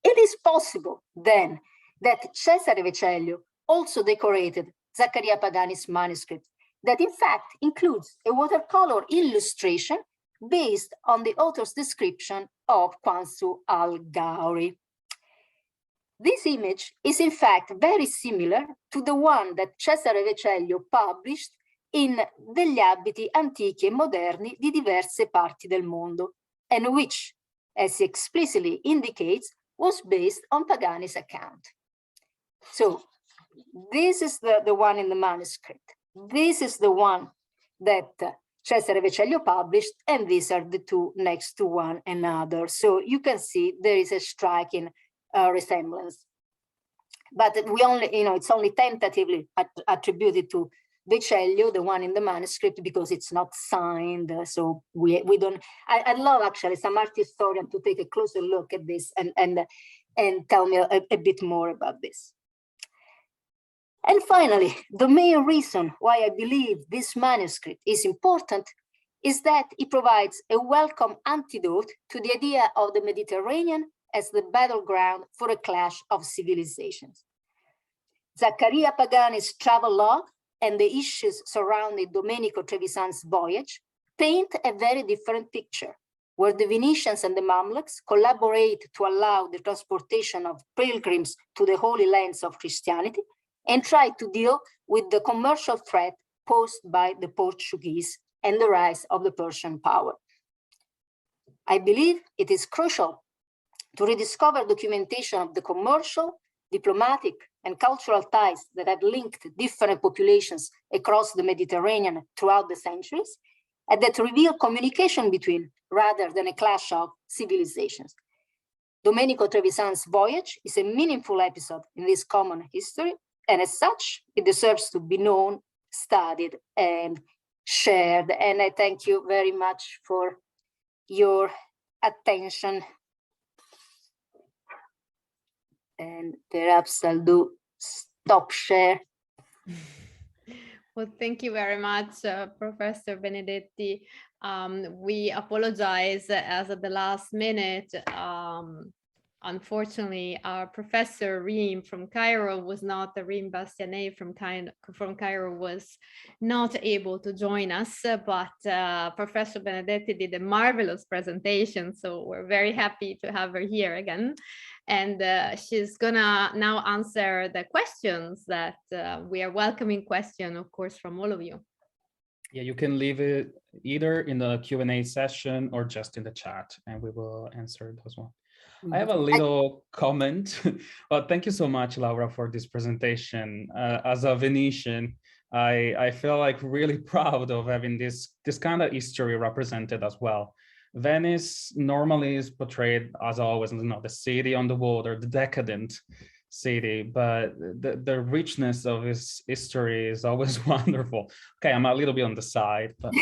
It is possible then that Cesare Vecellio also decorated Zaccaria Pagani's manuscript, that in fact includes a watercolor illustration based on the author's description of Quansu al-Gauri. This image is in fact very similar to the one that Cesare Vecellio published in Degli abiti antichi e moderni di diverse parti del mondo, and which, as he explicitly indicates, was based on Pagani's account. So this is the one in the manuscript. This is the one that Cesare Vecellio published, and these are the 2 next to one another. So you can see there is a striking resemblance. But we only, it's only tentatively attributed to Vecellio, the one in the manuscript, because it's not signed. So we don't, I'd love actually some art historian to take a closer look at this and tell me a bit more about this. And finally, the main reason why I believe this manuscript is important is that it provides a welcome antidote to the idea of the Mediterranean as the battleground for a clash of civilizations. Zaccaria Pagani's travel log and the issues surrounding Domenico Trevisan's voyage paint a very different picture, where the Venetians and the Mamluks collaborate to allow the transportation of pilgrims to the Holy Lands of Christianity, and try to deal with the commercial threat posed by the Portuguese and the rise of the Persian power. I believe it is crucial to rediscover documentation of the commercial, diplomatic, and cultural ties that have linked different populations across the Mediterranean throughout the centuries, and that reveal communication between, rather than a clash of, civilizations. Domenico Trevisan's voyage is a meaningful episode in this common history, and as such, it deserves to be known, studied, and shared. And I thank you very much for your attention. and perhaps I'll do stop share. Well, thank you very much, Professor Benedetti. We apologize as at the last minute. Unfortunately, our Professor Reem from Cairo was not, the Reem Bastianet from Cairo was not able to join us, but Professor Benedetti did a marvelous presentation, so we're very happy to have her here again. And she's gonna now answer the questions that we are welcoming questions, of course, from all of you. Yeah, you can leave it either in the Q&A session or just in the chat, and we will answer those ones. I have a little comment. Well, thank you so much, Laura, for this presentation. As a Venetian, I feel like really proud of having this kind of history represented as well. Venice normally is portrayed as always, the city on the water, the decadent city, but the richness of its history is always wonderful. Okay, I'm a little bit on the side, but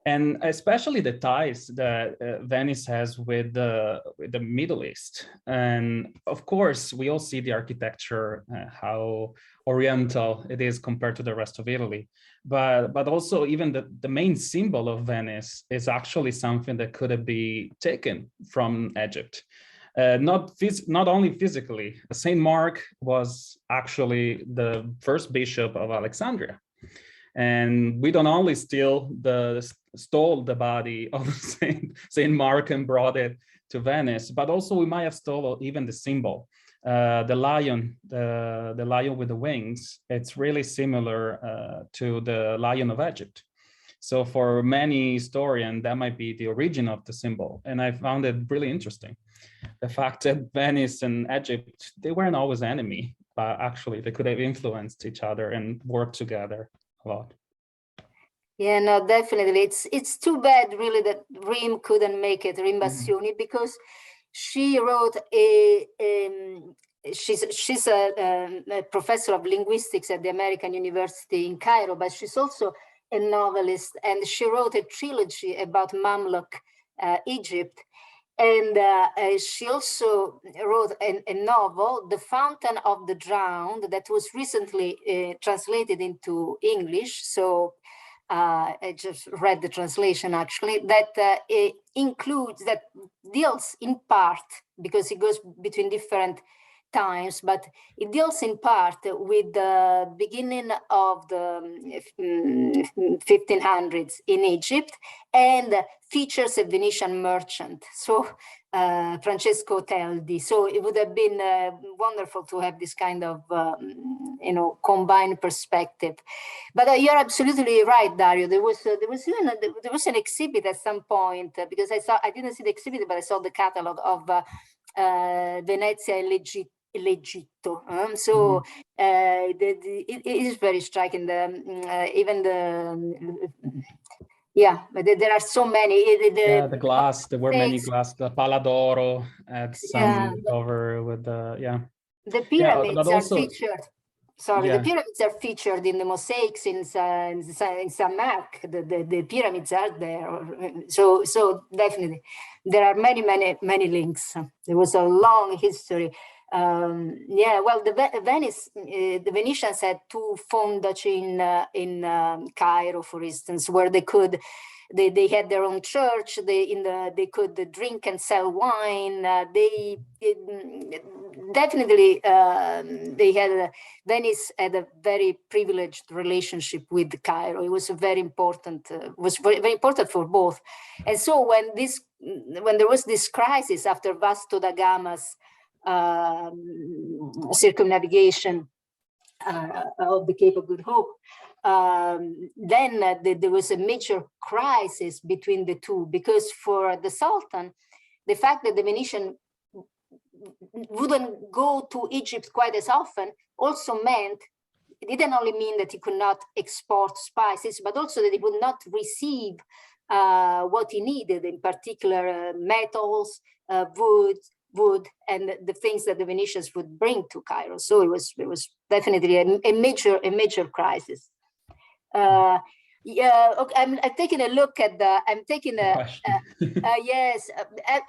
and especially the ties that Venice has with the Middle East. And of course, we all see the architecture, how oriental it is compared to the rest of Italy. But also even the main symbol of Venice is actually something that could be taken from Egypt. Not only physically, Saint Mark was actually the first bishop of Alexandria. And we don't only stole the body of Saint Mark and brought it to Venice, but also we might have stolen even the symbol, the lion with the wings. It's really similar to the Lion of Egypt. So for many historians, that might be the origin of the symbol. And I found it really interesting. The fact that Venice and Egypt, they weren't always enemy, but actually they could have influenced each other and worked together a lot. Yeah, no, definitely. It's too bad, really, that Reem couldn't make it, Reem Bastioni, because she wrote she's a professor of linguistics at the American University in Cairo, but she's also a novelist, and she wrote a trilogy about Mamluk Egypt. And she also wrote a novel, The Fountain of the Drowned, that was recently translated into English. So I just read the translation, actually, that deals in part, because it goes between different times, but it deals in part with the beginning of the 1500s in Egypt, and features a Venetian merchant, so Francesco Teldi. So it would have been wonderful to have this kind of combined perspective. But you're absolutely right, Dario. There was an exhibit at some point, because I didn't see the exhibit, but I saw the catalog of Venezia and l'Egitto. So it is very striking. But there are so many. The glass. There were many glass. The Paladoro had some cover with the The pyramids but also, are featured. Sorry, the pyramids are featured in the mosaics in San Mark. The pyramids are there. So definitely, there are many links. There was a long history. The Venetians had two fondaci in Cairo, for instance, where they had their own church. They could drink and sell wine. Venice had a very privileged relationship with Cairo. It was very important for both. And so when there was this crisis after Vasco da Gama's circumnavigation of the Cape of Good Hope, then there was a major crisis between the two, because for the Sultan, the fact that the Venetian wouldn't go to Egypt quite as often also meant, it didn't only mean that he could not export spices, but also that he would not receive what he needed, in particular metals, wood, and the things that the Venetians would bring to Cairo. So it was definitely a major crisis. Yeah, okay, I'm taking a look at the, I'm taking a, question. yes,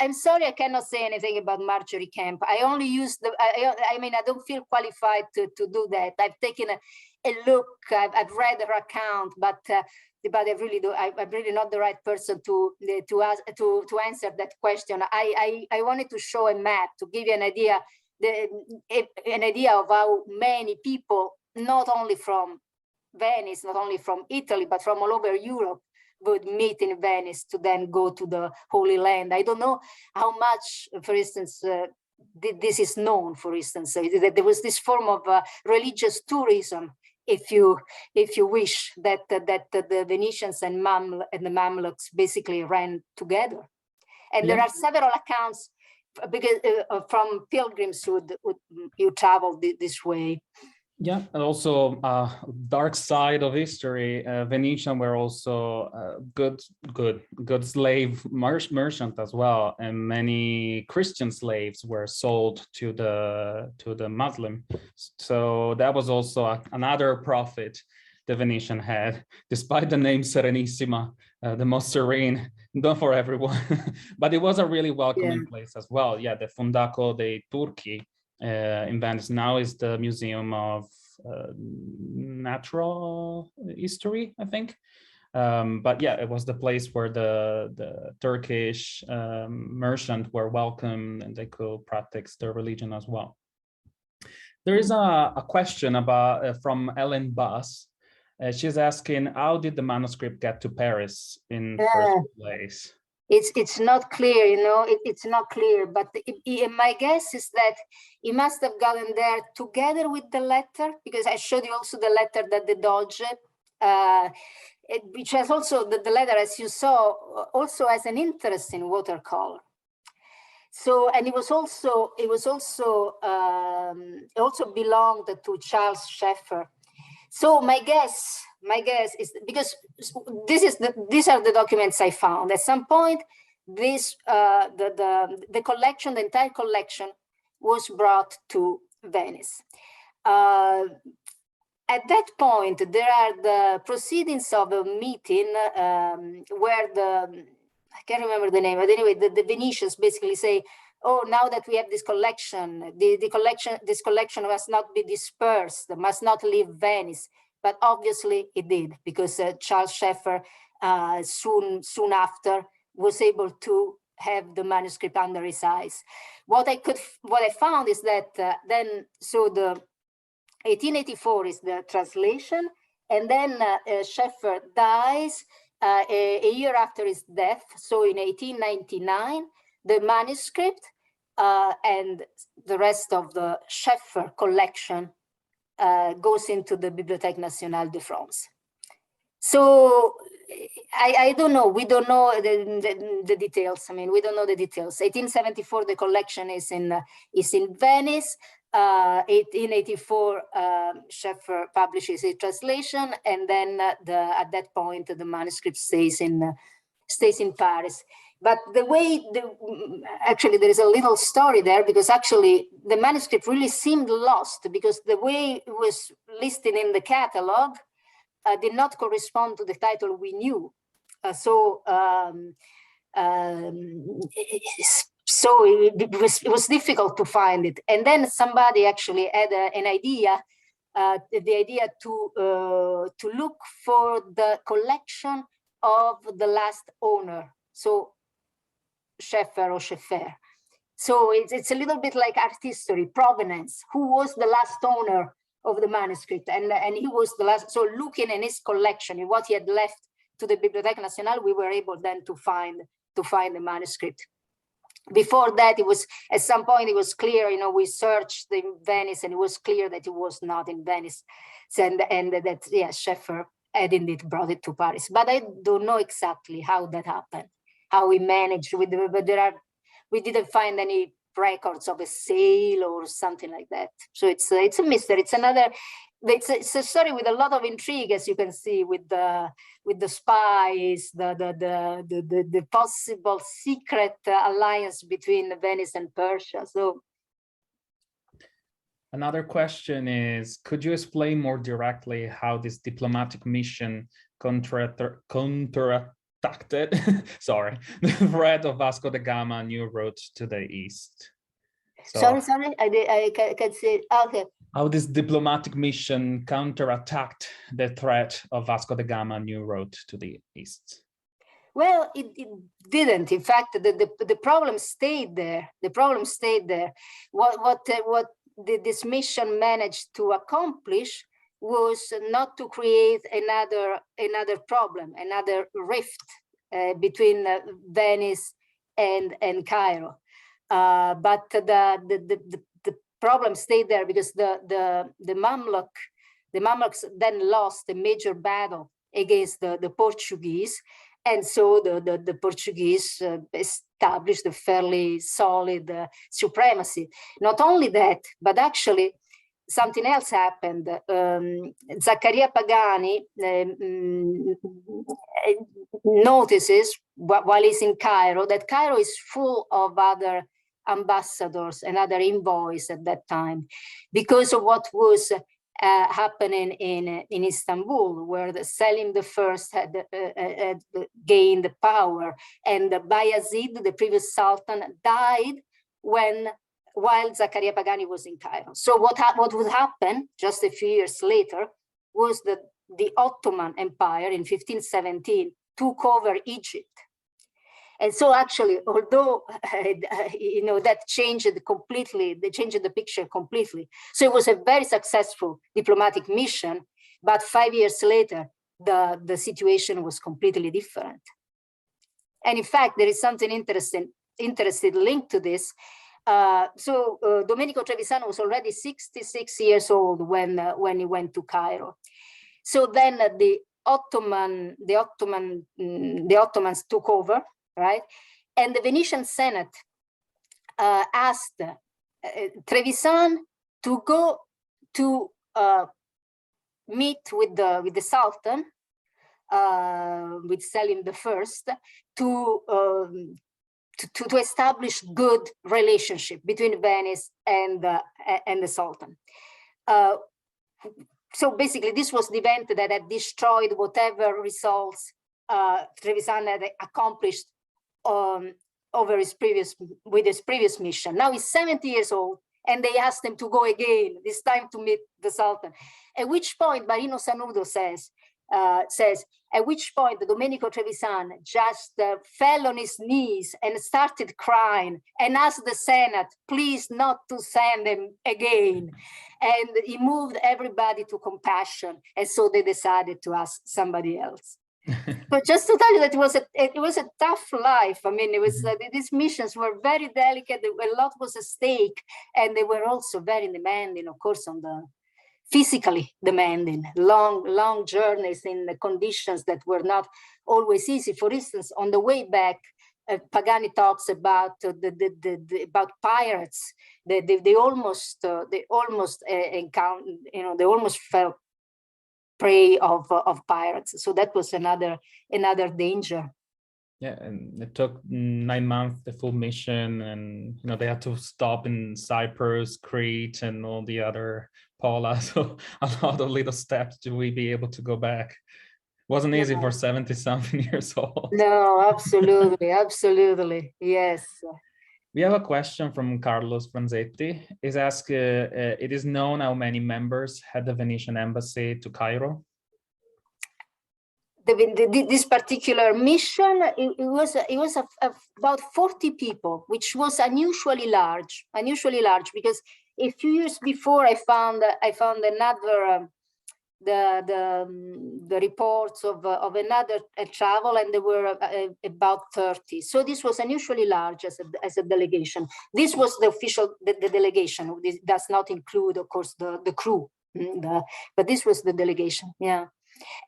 I'm sorry, I cannot say anything about Marjorie Kemp. I only use the, I mean, I don't feel qualified to do that. I've taken a look, I've read her account, but I really do, I'm really not the right person to ask, to answer that question. I wanted to show a map to give you an idea, an idea of how many people, not only from Venice, not only from Italy, but from all over Europe, would meet in Venice to then go to the Holy Land. I don't know how much, for instance, this is known, for instance, that there was this form of religious tourism, if you wish, that the Venetians and the Mamluks basically ran together. And there are several accounts because from pilgrims who traveled this way. Yeah, and also dark side of history. Venetian were also good slave merchant as well, and many Christian slaves were sold to the Muslim. So that was also another profit the Venetian had, despite the name Serenissima, the most serene, not for everyone, but it was a really welcoming place as well. Yeah, the Fondaco dei Turchi in Venice now is the Museum of Natural History, I think. But yeah, it was the place where the Turkish merchants were welcome and they could practice their religion as well. There is a question about from Ellen Buss. She's asking, how did the manuscript get to Paris in first place? It's not clear, you know, it's not clear, but my guess is that he must have gotten there together with the letter, because I showed you also the letter that the Doge, which has also, the letter, as you saw, also has an interest in watercolor. So, and it also belonged to Charles Scheffer. So my guess is, because these are the documents I found. At some point, this the collection, the entire collection, was brought to Venice. At that point, there are the proceedings of a meeting where I can't remember the name, but anyway, the Venetians basically say, oh, now that we have this collection, this collection must not be dispersed, must not leave Venice. But obviously it did, because Charles Scheffer soon after was able to have the manuscript under his eyes. What I found is that so the 1884 is the translation, and then Scheffer dies a year after his death. So in 1899, the manuscript and the rest of the Scheffer collection goes into the Bibliothèque Nationale de France. So I don't know. We don't know the details. I mean, we don't know the details. 1874, the collection is in Venice. 1884, Scheffer publishes a translation, and then at that point, the manuscript stays in Paris. But the way, actually, there is a little story there, because actually the manuscript really seemed lost, because the way it was listed in the catalog did not correspond to the title we knew. So it was difficult to find it. And then somebody actually had an idea, the idea to look for the collection of the last owner. So Scheffer or Scheffer. So it's a little bit like art history, provenance. Who was the last owner of the manuscript? And he was the last. So looking in his collection, in what he had left to the Bibliothèque Nationale, we were able then to find the manuscript. Before that, it was, at some point, it was clear, you know, we searched in Venice and it was clear that it was not in Venice. And that, yeah, Scheffer had indeed brought it to Paris. But I don't know exactly how that happened, how we managed with the, but we didn't find any records of a sale or something like that. So it's a mystery. It's a story with a lot of intrigue, as you can see, with the spies, the possible secret alliance between Venice and Persia. So Another question is, could you explain more directly how this diplomatic mission counteracted sorry, the threat of Vasco da Gama new route to the east? So, sorry, I can say, okay. How this diplomatic mission counterattacked the threat of Vasco da Gama new route to the east? Well, it didn't. In fact, the problem stayed there. The problem stayed there. What this mission managed to accomplish was not to create another problem, another rift between Venice and Cairo. But the problem stayed there because the Mamluks then lost a major battle against the Portuguese. And so the Portuguese established a fairly solid supremacy. Not only that, but actually something else happened. Zaccaria Pagani notices while he's in Cairo that Cairo is full of other ambassadors and other envoys at that time because of what was happening in Istanbul, where the Selim I had gained power, and Bayezid, the previous sultan, died while Zaccaria Pagani was in Cairo. So what would happen just a few years later was that the Ottoman Empire in 1517 took over Egypt. And so actually, although, that changed completely, they changed the picture completely. So it was a very successful diplomatic mission, but 5 years later, the situation was completely different. And in fact, there is something interesting linked to this. Domenico Trevisan was already 66 years old when he went to Cairo. So then the Ottomans took over, right? And the Venetian Senate asked Trevisan to go to meet with the Sultan, with Selim I, to establish good relationship between Venice and the Sultan. So basically, this was the event that had destroyed whatever results Trevisan had accomplished with his previous mission. Now he's 70 years old, and they asked him to go again, this time to meet the Sultan. At which point, Marino Sanudo says, at which point Domenico Trevisan just fell on his knees and started crying and asked the Senate, please not to send him again. And he moved everybody to compassion. And so they decided to ask somebody else. But just to tell you that it was a tough life. I mean, it was these missions were very delicate. A lot was at stake, and they were also very demanding, of course, on the physically demanding, long journeys in the conditions that were not always easy. For instance, on the way back, Pagani talks about about pirates. They almost encountered, they almost fell prey of pirates. So that was another danger. Yeah, and it took 9 months, the full mission, and they had to stop in Cyprus, Crete, and all the other Paula. So a lot of little steps to be able to go back. Wasn't easy for 70-something years old. No, absolutely, yes. We have a question from Carlos Franzetti. He's asked, it is known how many members had the Venetian embassy to Cairo? This particular mission, it was about 40 people, which was unusually large, because a few years before I found another the reports of another travel, and there were about 30. So this was unusually large as a delegation. This was the official the delegation. This does not include, of course, the crew, but this was the delegation. Yeah.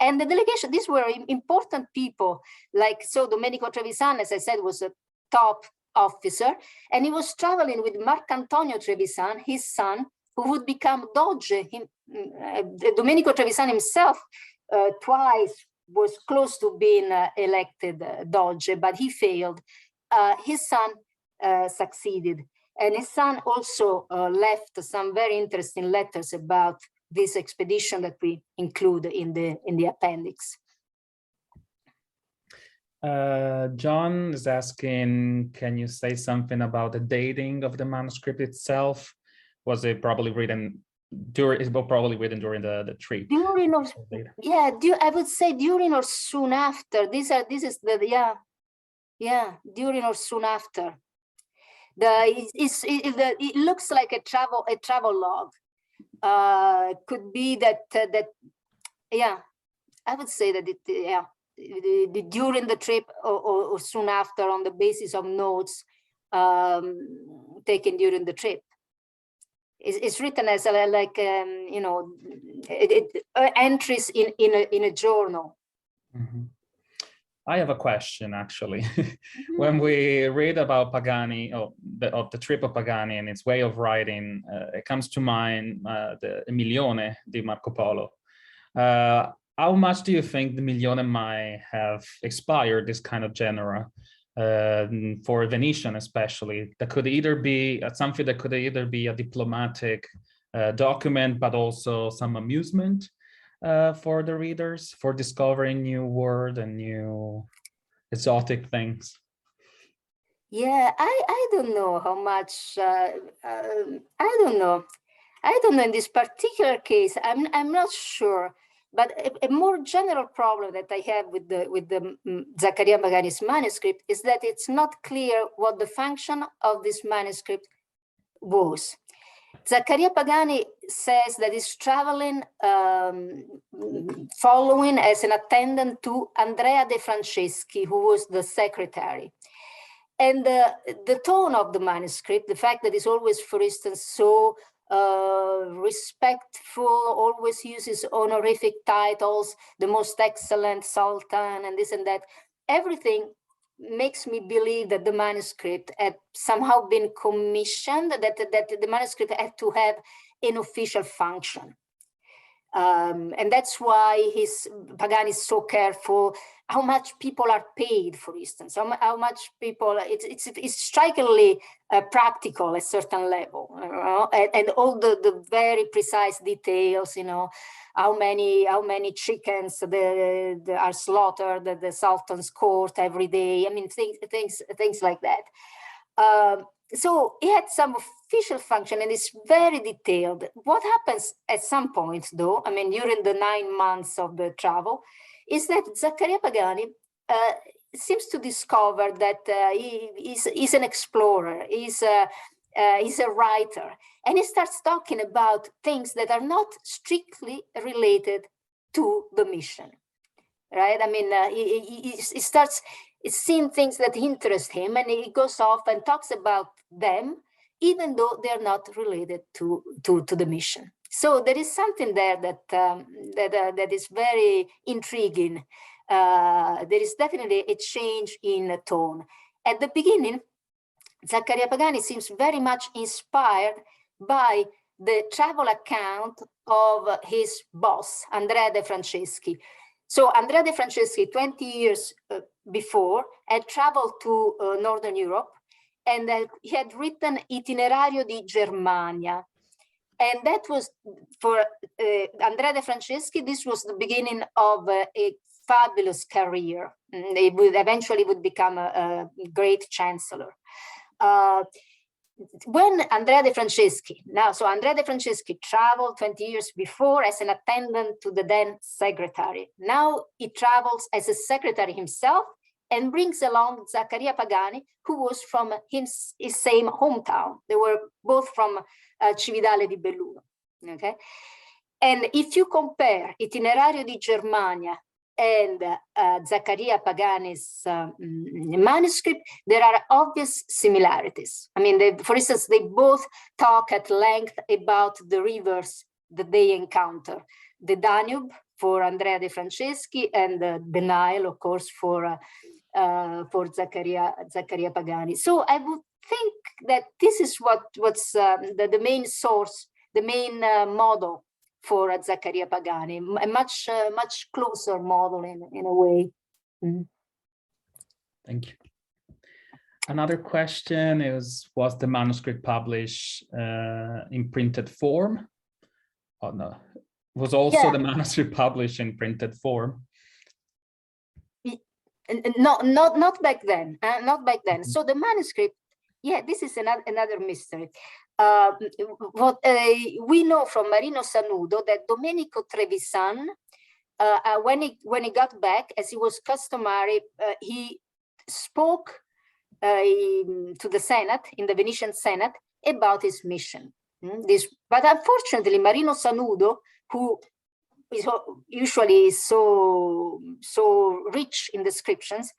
And the delegation, these were important people, Domenico Trevisan, as I said, was a top officer, and he was traveling with Marcantonio Trevisan, his son, who would become Doge. Domenico Trevisan himself twice was close to being elected Doge, but he failed. His son succeeded. And his son also left some very interesting letters about this expedition that we include in the appendix. John is asking, can you say something about the dating of the manuscript itself? Was it probably written during? It's probably written during the trip. During or yeah, I would say during or soon after. This is the during or soon after. It looks like a travel log. Could be that I would say that during the trip or soon after, on the basis of notes taken during the trip. It's written as entries in a journal. Mm-hmm. I have a question, actually. When we read about Pagani, of the trip of Pagani and its way of writing, it comes to mind the Milione di Marco Polo. How much do you think the Milione might have inspired this kind of genre for Venetian, especially? That could either be something that could either be a diplomatic document, but also some amusement for the readers, for discovering new words and new exotic things. Yeah, I don't know how much. I don't know in this particular case. I'm not sure. But a more general problem that I have with the Zaccaria Pagani's manuscript is that it's not clear what the function of this manuscript was. Zaccaria Pagani says that he's traveling, following as an attendant to Andrea de Franceschi, who was the secretary. And the tone of the manuscript, the fact that it's always, for instance, so respectful, always uses honorific titles, the most excellent Sultan, and this and that, everything makes me believe that the manuscript had somehow been commissioned, that the manuscript had to have an official function. And that's why Pagani is so careful how much people are paid, for instance, how much people, it's strikingly practical at a certain level, and all the very precise details, how many chickens are slaughtered at the Sultan's court every day. I mean, things like that. So it had some official function and it's very detailed. What happens at some point, though, I mean, during the 9 months of the travel, is that Zaccaria Pagani seems to discover that he's an explorer, he's a writer, and he starts talking about things that are not strictly related to the mission, right? I mean, he starts seeing things that interest him, and he goes off and talks about them, even though they're not related to the mission. So there is something there that is very intriguing. There is definitely a change in tone. At the beginning, Zaccaria Pagani seems very much inspired by the travel account of his boss, Andrea de Franceschi. So Andrea de Franceschi, 20 years before, had traveled to Northern Europe, and he had written Itinerario di Germania. And that was, for Andrea de Franceschi, this was the beginning of a fabulous career. They eventually would become a great chancellor. When Andrea de Franceschi, so Andrea de Franceschi traveled 20 years before as an attendant to the then secretary. Now he travels as a secretary himself and brings along Zaccaria Pagani, who was from his same hometown. They were both from Cividale di Belluno, okay? And if you compare Itinerario di Germania and Zaccaria Pagani's manuscript, there are obvious similarities. I mean, for instance, they both talk at length about the rivers that they encounter. The Danube for Andrea de Franceschi, and the Nile, of course, for Zaccaria Pagani. So I would think that this is what's the main source, the main model for Zaccaria Pagani, a much closer model in a way. Thank you. Another question was the manuscript published in printed form? Oh no, was also the manuscript published in printed form? No, not back then. Not back then. So the manuscript, yeah, this is another mystery. What we know from Marino Sanudo that Domenico Trevisan, when he got back, as he was customary, he spoke to the Senate, in the Venetian Senate, about his mission. But unfortunately, Marino Sanudo, who is usually so rich in descriptions,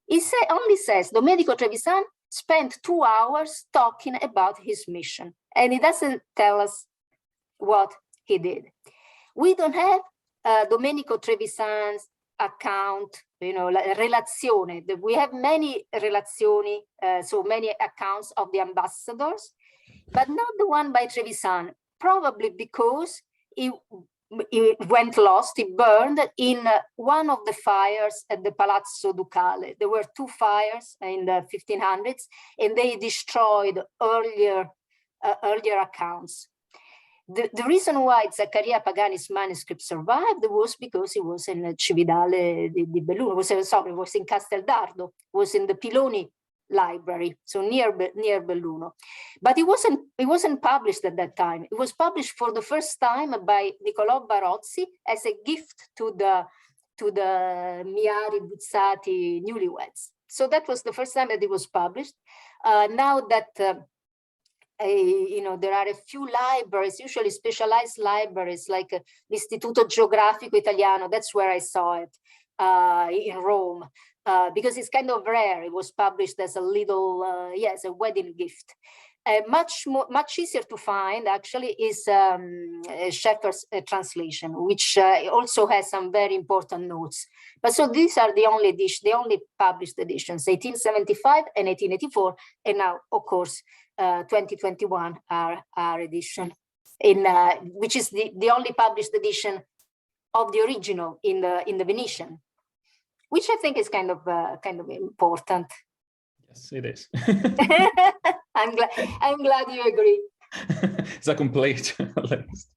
he only says Domenico Trevisan spent 2 hours talking about his mission, and he doesn't tell us what he did. We don't have Domenico Trevisan's account, relazione. We have many relazioni, so many accounts of the ambassadors, but not the one by Trevisan, probably because he went lost, he burned in one of the fires at the Palazzo Ducale. There were 2 fires in the 1500s, and they destroyed earlier accounts. The reason why Zaccaria Pagani's manuscript survived was because it was in Cividale di Belluno, it was in Casteldardo, was in the Piloni library, so near Belluno. But it wasn't published at that time. It was published for the first time by Niccolò Barozzi as a gift to the Miari Buzzati newlyweds. So that was the first time that it was published. Now that there are a few libraries, usually specialized libraries like l'Istituto Geografico Italiano. That's where I saw it in Rome, because it's kind of rare. It was published as a little, as a wedding gift. Much easier to find actually is Schaeffer's translation, which also has some very important notes. But so these are the only published editions, 1875 and 1884, and now of course 2021 our edition, which is the only published edition of the original in the Venetian, which I think is kind of important. Yes, it is. I'm glad you agree. It's a complete list.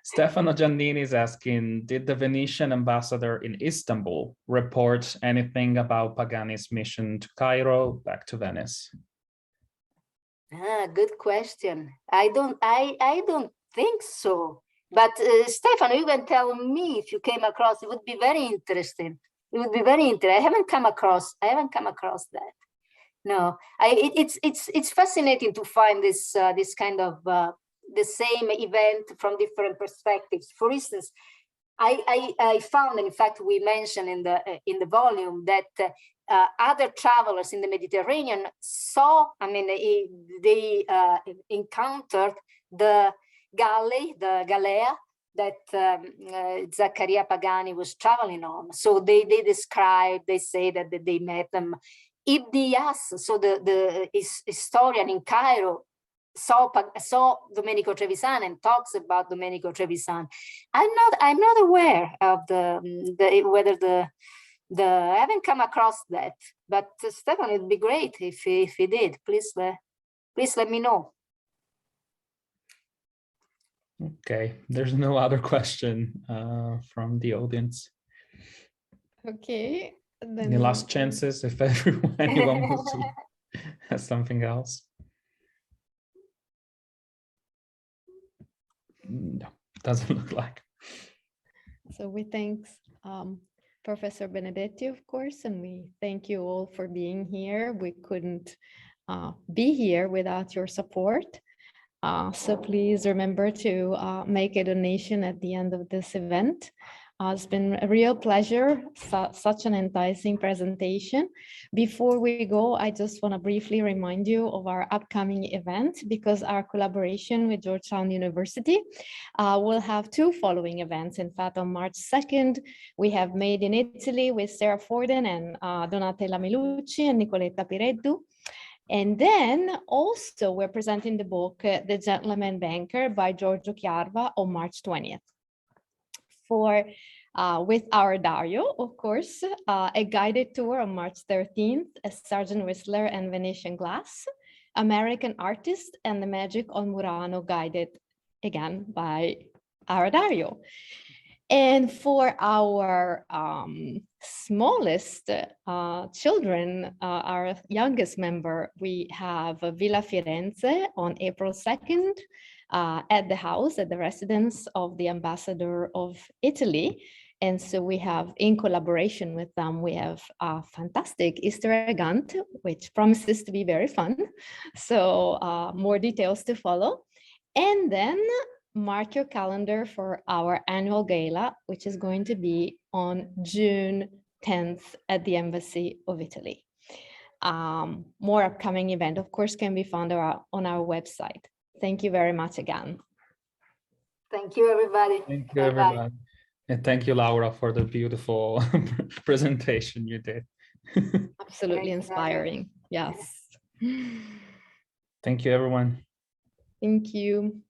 Stefano Giannini is asking, did the Venetian ambassador in Istanbul report anything about Pagani's mission to Cairo, back to Venice? Good question. I don't think so. But Stefano, you can tell me if you came across. It would be very interesting. It would be very interesting. I haven't come across that. No, it's fascinating to find this kind of the same event from different perspectives. For instance, I found, and in fact, we mentioned in the volume that other travelers in the Mediterranean they encountered the galea that Zaccaria Pagani was traveling on. So they say that they met them. Ibn Iyas, so the historian in Cairo, saw Domenico Trevisan and talks about Domenico Trevisan. I'm not aware of whether I haven't come across that. But Stefan, it'd be great if he did. Please let me know. Okay, there's no other question from the audience. Okay. Then any last chances if anyone wants to have something else? No, doesn't look like. So we thank Professor Benedetti, of course, and we thank you all for being here. We couldn't be here without your support. So please remember to make a donation at the end of this event. It's been a real pleasure, such an enticing presentation. Before we go, I just want to briefly remind you of our upcoming event, because our collaboration with Georgetown University will have 2 following events. In fact, on March 2nd, we have Made in Italy with Sarah Forden and Donatella Milucci and Nicoletta Pireddu. And then also we're presenting the book, The Gentleman Banker by Giorgio Chiarva on March 20th. For with our Dario, of course, a guided tour on March 13th, a Sergeant Whistler and Venetian Glass, American Artist, and the Magic on Murano, guided again by our Dario. And for our smallest children, our youngest member, we have Villa Firenze on April 2nd at the house, at the residence of the Ambassador of Italy. And so we have, in collaboration with them, we have a fantastic Easter egg hunt, which promises to be very fun. So more details to follow. And then mark your calendar for our annual gala, which is going to be on June 10th at the Embassy of Italy. More upcoming event, of course, can be found on our website. Thank you very much again. Thank you, everybody. Thank you, everybody. And thank you, Laura, for the beautiful presentation you did. Absolutely inspiring. Yes. Thank you, everyone. Thank you.